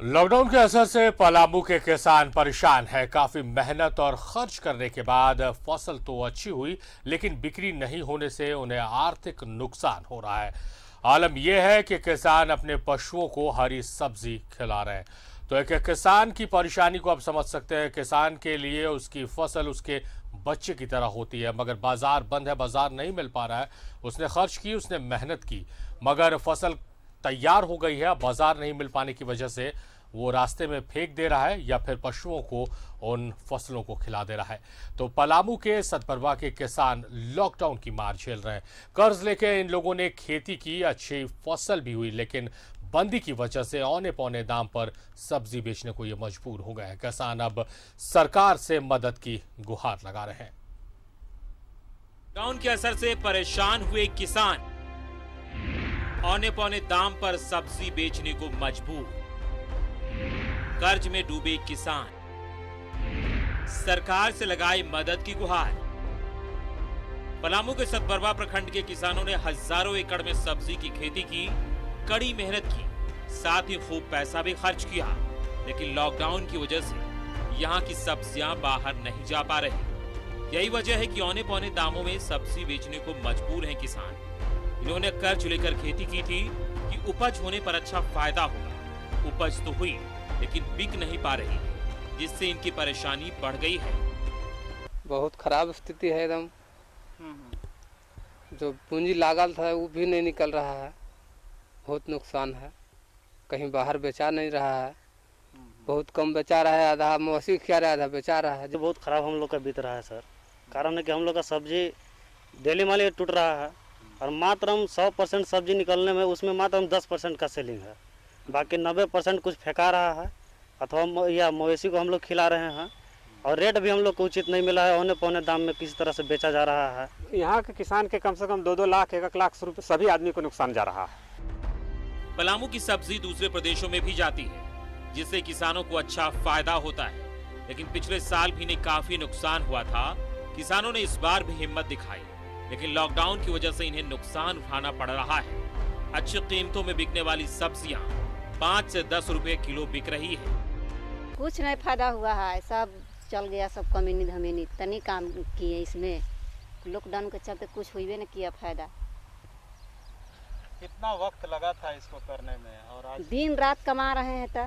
Lockdown के असर से पलामू के किसान परेशान है। काफी मेहनत और खर्च करने के बाद फसल तो अच्छी हुई, लेकिन बिक्री नहीं होने से उन्हें आर्थिक नुकसान हो रहा है। आलम यह है कि किसान अपने पशुओं को हरी सब्जी खिला रहे हैं। तो एक किसान की परेशानी को आप समझ सकते हैं। किसान के लिए उसकी फसल उसके बच्चे की तरह होती है, मगर बाजार बंद है, बाजार नहीं मिल पा रहा है। उसने खर्च की, उसने मेहनत की, मगर फसल तैयार हो गई है, बाजार नहीं मिल पाने की वजह से वो रास्ते में फेंक दे रहा है या फिर पशुओं को उन फसलों को खिला दे रहा है। तो पलामू के सतबरवा के किसान लॉकडाउन की मार झेल रहे हैं। कर्ज लेके इन लोगों ने खेती की, अच्छी फसल भी हुई, लेकिन बंदी की वजह से औने पौने दाम पर सब्जी बेचने को ये मजबूर हो गए हैं। किसान अब सरकार से मदद की गुहार लगा रहे हैं। लॉकडाउन के असर से परेशान हुए किसान औने पौने दाम पर सब्जी बेचने को मजबूर। कर्ज में डूबे किसान सरकार से लगाई मदद की गुहार। पलामू के सतबरवा प्रखंड के किसानों ने हजारों एकड़ में सब्जी की खेती की, कड़ी मेहनत की, साथ ही खूब पैसा भी खर्च किया, लेकिन लॉकडाउन की वजह से यहाँ की सब्जियां बाहर नहीं जा पा रही। यही वजह है कि औने पौने दामों में सब्जी बेचने को मजबूर हैं किसान। इन्होंने कर्ज लेकर खेती की थी कि उपज होने पर अच्छा फायदा होगा। उपज तो हुई, लेकिन बिक नहीं पा रही, जिससे इनकी परेशानी बढ़ गई है। बहुत खराब स्थिति है एकदम। जो पूंजी लागल था वो भी नहीं निकल रहा है। बहुत नुकसान है। कहीं बाहर बेचा नहीं रहा है, बहुत कम बेचा रहा है, आधा मौसी क्या रहा है, आधा बेचा रहा है। जो बहुत खराब हम लोग का बीत रहा है सर। कारण है कि हम लोग का सब्जी डेली माल टूट रहा है और मात्र हम 100% सब्जी निकलने में उसमें मात्र हम 10% का सेलिंग है। बाकी 90% कुछ फेंका रहा है अथवा या मवेशी को हम लोग खिला रहे हैं और रेट भी हम लोग को उचित नहीं मिला है। औने पौने दाम में किसी तरह से बेचा जा रहा है। यहाँ के किसान के कम से कम 2-2 लाख 1 लाख रुपए सभी आदमी को नुकसान जा रहा है। पलामू की सब्जी दूसरे प्रदेशों में भी जाती है, जिससे किसानों को अच्छा फायदा होता है, लेकिन पिछले साल भी इन्हें काफी नुकसान हुआ था। किसानों ने इस बार भी हिम्मत दिखाई, लेकिन लॉकडाउन की वजह से इन्हें नुकसान उठाना पड़ रहा है। अच्छी कीमतों में बिकने वाली सब्जियां 5 से 10 रुपए किलो बिक रही है। कुछ नहीं फायदा हुआ है, सब चल गया, सब कमीनी धमीनी तनी काम किए। इसमें लॉकडाउन के चलते कुछ हुई न किया फायदा। कितना वक्त लगा था इसको करने में और आज दिन रात कमा रहे हैं तो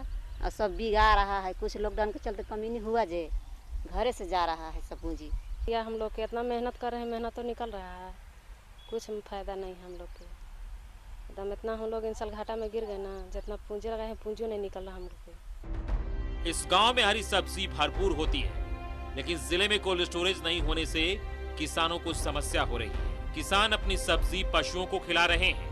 और सब बिगा रहा है। कुछ लॉकडाउन के चलते कमीनी हुआ, जे घरे से जा रहा है सब पूंजी। या हम लोग के इतना मेहनत कर रहे हैं, मेहनत तो निकल रहा है, कुछ फायदा नहीं हम लोग के। एकदम इतना हम लोग इन साल घाटा में गिर गए ना, जितना पूंजी लगाए हैं पूंजी नहीं निकल रहा हम लोग के। इस गांव में हरी सब्जी भरपूर होती है, लेकिन जिले में कोल्ड स्टोरेज नहीं होने से किसानों को समस्या हो रही है। किसान अपनी सब्जी पशुओं को खिला रहे हैं।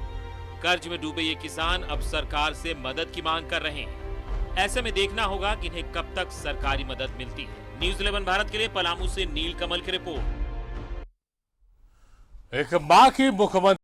कर्ज में डूबे ये किसान अब सरकार से मदद की मांग कर रहे हैं। ऐसे में देखना होगा कि इन्हें कब तक सरकारी मदद मिलती है। न्यूज़ 11 भारत के लिए पलामू से नील कमल की रिपोर्ट। एक मां की मुख्यमंत्री